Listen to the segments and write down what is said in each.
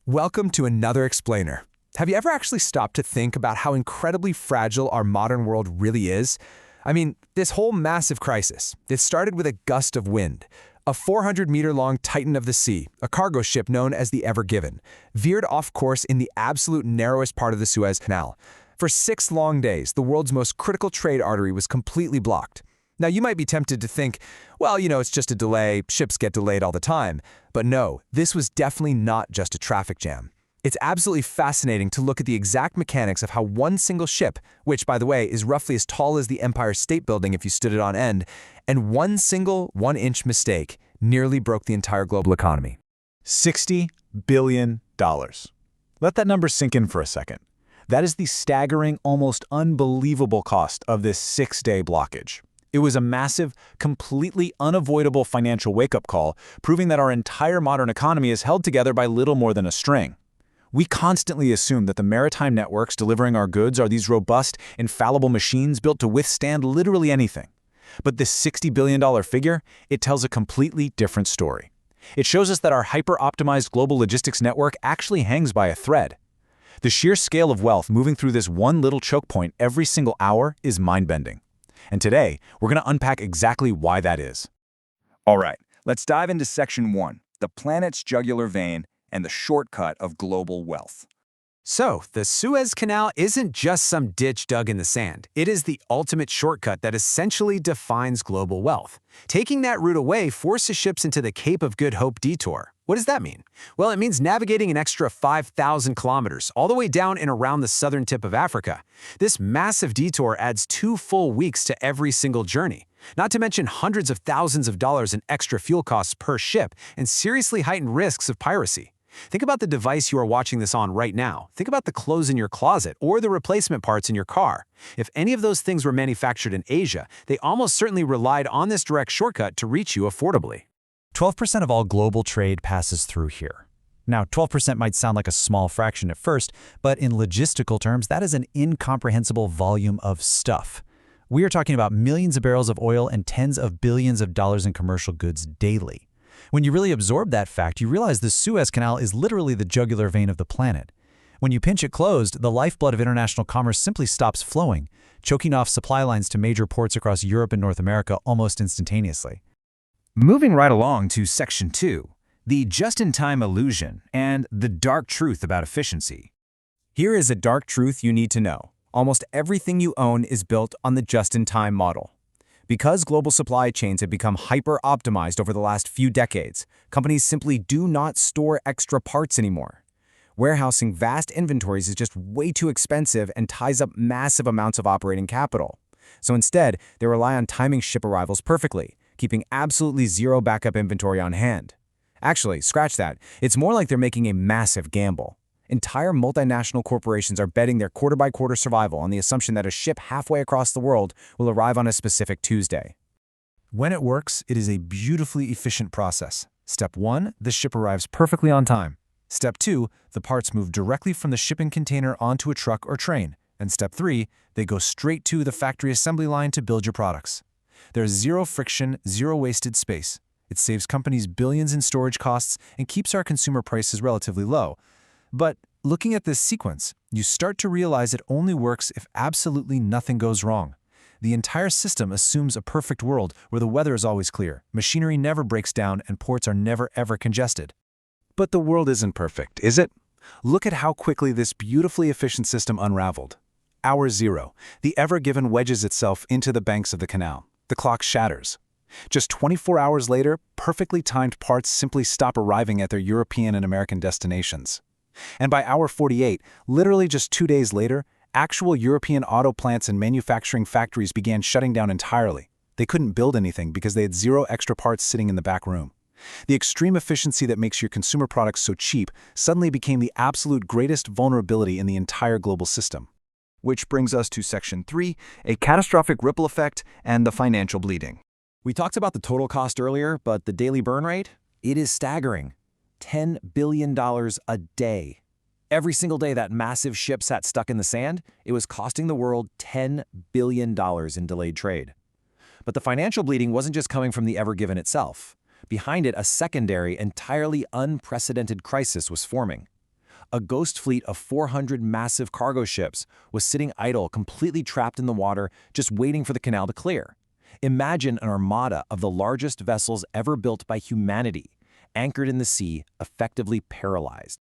Welcome to another explainer. Have you ever actually stopped to think about how incredibly fragile our modern world really is? I mean, this whole massive crisis, it started with a gust of wind. A 400-meter-long titan of the sea, a cargo ship known as the Ever Given, veered off course in the absolute narrowest part of the Suez Canal. For 6 long days, the world's most critical trade artery was completely blocked. Now, you might be tempted to think, well, it's just a delay, ships get delayed all the time. But no, this was definitely not just a traffic jam. It's absolutely fascinating to look at the exact mechanics of how one single ship, which, by the way, is roughly as tall as the Empire State Building if you stood it on end, and one single 1-inch mistake nearly broke the entire global economy. $60 billion. Let that number sink in for a second. That is the staggering, almost unbelievable cost of this 6-day blockage. It was a massive, completely unavoidable financial wake-up call, proving that our entire modern economy is held together by little more than a string. We constantly assume that the maritime networks delivering our goods are these robust, infallible machines built to withstand literally anything. But this $60 billion figure, it tells a completely different story. It shows us that our hyper-optimized global logistics network actually hangs by a thread. The sheer scale of wealth moving through this one little choke point every single hour is mind-bending. And today, we're going to unpack exactly why that is. All right, let's dive into Section 1, the planet's jugular vein and the shortcut of global wealth. So, the Suez Canal isn't just some ditch dug in the sand. It is the ultimate shortcut that essentially defines global wealth. Taking that route away forces ships into the Cape of Good Hope detour. What does that mean? Well, it means navigating an extra 5,000 kilometers all the way down and around the southern tip of Africa. This massive detour adds 2 full weeks to every single journey, not to mention hundreds of thousands of dollars in extra fuel costs per ship and seriously heightened risks of piracy. Think about the device you are watching this on right now. Think about the clothes in your closet or the replacement parts in your car. If any of those things were manufactured in Asia, they almost certainly relied on this direct shortcut to reach you affordably. 12% of all global trade passes through here. Now, 12% might sound like a small fraction at first, but in logistical terms, that is an incomprehensible volume of stuff. We are talking about millions of barrels of oil and tens of billions of dollars in commercial goods daily. When you really absorb that fact, you realize the Suez Canal is literally the jugular vein of the planet. When you pinch it closed, the lifeblood of international commerce simply stops flowing, choking off supply lines to major ports across Europe and North America almost instantaneously. Moving right along to Section 2, the just-in-time illusion and the dark truth about efficiency. Here is a dark truth you need to know. Almost everything you own is built on the just-in-time model. Because global supply chains have become hyper-optimized over the last few decades, companies simply do not store extra parts anymore. Warehousing vast inventories is just way too expensive and ties up massive amounts of operating capital. So instead, they rely on timing ship arrivals perfectly, keeping absolutely zero backup inventory on hand. Actually, scratch that. It's more like they're making a massive gamble. Entire multinational corporations are betting their quarter-by-quarter survival on the assumption that a ship halfway across the world will arrive on a specific Tuesday. When it works, it is a beautifully efficient process. Step 1, the ship arrives perfectly on time. Step 2, the parts move directly from the shipping container onto a truck or train. And Step 3, they go straight to the factory assembly line to build your products. There's zero friction, zero wasted space. It saves companies billions in storage costs and keeps our consumer prices relatively low. But looking at this sequence, you start to realize it only works if absolutely nothing goes wrong. The entire system assumes a perfect world where the weather is always clear, machinery never breaks down, and ports are never ever congested. But the world isn't perfect, is it? Look at how quickly this beautifully efficient system unraveled. Hour 0, the Ever Given wedges itself into the banks of the canal. The clock shatters. Just 24 hours later, perfectly timed parts simply stop arriving at their European and American destinations. And by hour 48, literally just 2 days later, actual European auto plants and manufacturing factories began shutting down entirely. They couldn't build anything because they had zero extra parts sitting in the back room. The extreme efficiency that makes your consumer products so cheap suddenly became the absolute greatest vulnerability in the entire global system. Which brings us to Section 3, a catastrophic ripple effect and the financial bleeding. We talked about the total cost earlier, but the daily burn rate? It is staggering. $10 billion a day. Every single day that massive ship sat stuck in the sand, it was costing the world $10 billion in delayed trade. But the financial bleeding wasn't just coming from the Ever Given itself. Behind it, a secondary, entirely unprecedented crisis was forming. A ghost fleet of 400 massive cargo ships was sitting idle, completely trapped in the water, just waiting for the canal to clear. Imagine an armada of the largest vessels ever built by humanity, anchored in the sea, effectively paralyzed.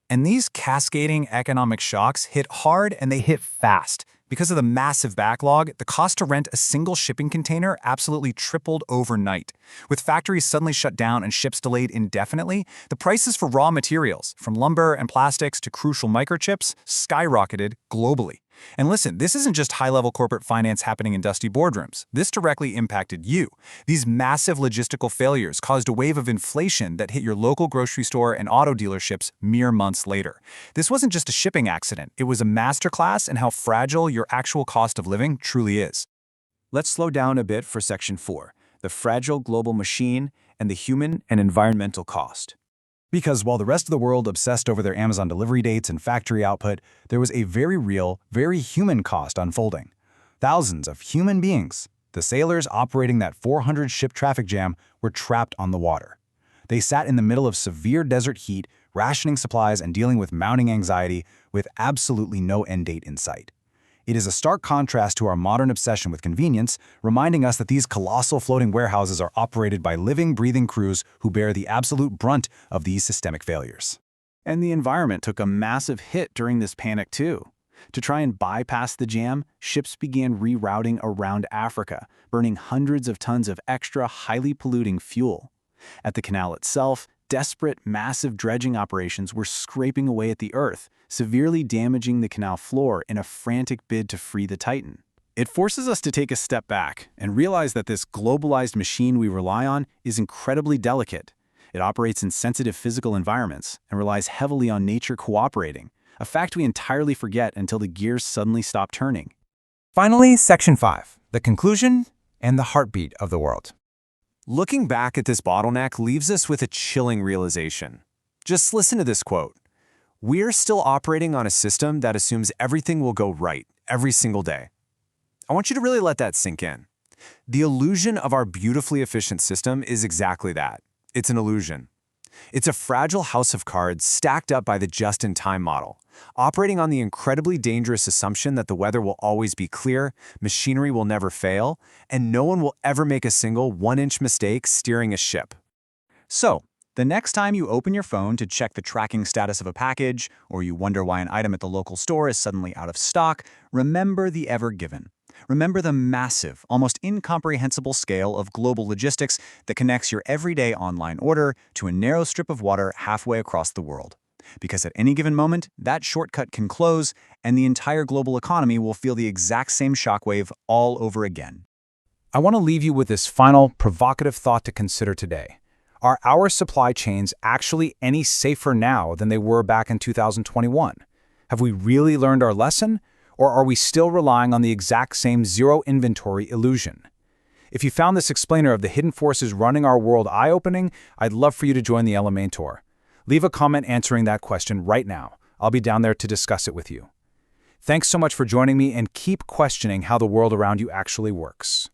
And these cascading economic shocks hit hard and they hit fast. Because of the massive backlog, the cost to rent a single shipping container absolutely tripled overnight. With factories suddenly shut down and ships delayed indefinitely, the prices for raw materials, from lumber and plastics to crucial microchips, skyrocketed globally. And listen, this isn't just high-level corporate finance happening in dusty boardrooms. This directly impacted you. These massive logistical failures caused a wave of inflation that hit your local grocery store and auto dealerships mere months later. This wasn't just a shipping accident. It was a masterclass in how fragile your actual cost of living truly is. Let's slow down a bit for Section 4, the fragile global machine and the human and environmental cost. Because while the rest of the world obsessed over their Amazon delivery dates and factory output, there was a very real, very human cost unfolding. Thousands of human beings, the sailors operating that 400-ship traffic jam, were trapped on the water. They sat in the middle of severe desert heat, rationing supplies and dealing with mounting anxiety with absolutely no end date in sight. It is a stark contrast to our modern obsession with convenience, reminding us that these colossal floating warehouses are operated by living, breathing crews who bear the absolute brunt of these systemic failures. And the environment took a massive hit during this panic too. To try and bypass the jam, ships began rerouting around Africa, burning hundreds of tons of extra, highly polluting fuel. At the canal itself, desperate, massive dredging operations were scraping away at the earth, severely damaging the canal floor in a frantic bid to free the Titan. It forces us to take a step back and realize that this globalized machine we rely on is incredibly delicate. It operates in sensitive physical environments and relies heavily on nature cooperating, a fact we entirely forget until the gears suddenly stop turning. Finally, Section 5, the conclusion and the heartbeat of the world. Looking back at this bottleneck leaves us with a chilling realization. Just listen to this quote. We're still operating on a system that assumes everything will go right every single day. I want you to really let that sink in. The illusion of our beautifully efficient system is exactly that. It's an illusion. It's a fragile house of cards stacked up by the just-in-time model, operating on the incredibly dangerous assumption that the weather will always be clear, machinery will never fail, and no one will ever make a single one-inch mistake steering a ship. So, the next time you open your phone to check the tracking status of a package, or you wonder why an item at the local store is suddenly out of stock, remember the ever given. Remember the massive, almost incomprehensible scale of global logistics that connects your everyday online order to a narrow strip of water halfway across the world. Because at any given moment, that shortcut can close, and the entire global economy will feel the exact same shockwave all over again. I want to leave you with this final, provocative thought to consider today. Are our supply chains actually any safer now than they were back in 2021? Have we really learned our lesson? Or are we still relying on the exact same zero inventory illusion? If you found this explainer of the hidden forces running our world eye-opening, I'd love for you to join the Elementor. Leave a comment answering that question right now. I'll be down there to discuss it with you. Thanks so much for joining me, and keep questioning how the world around you actually works.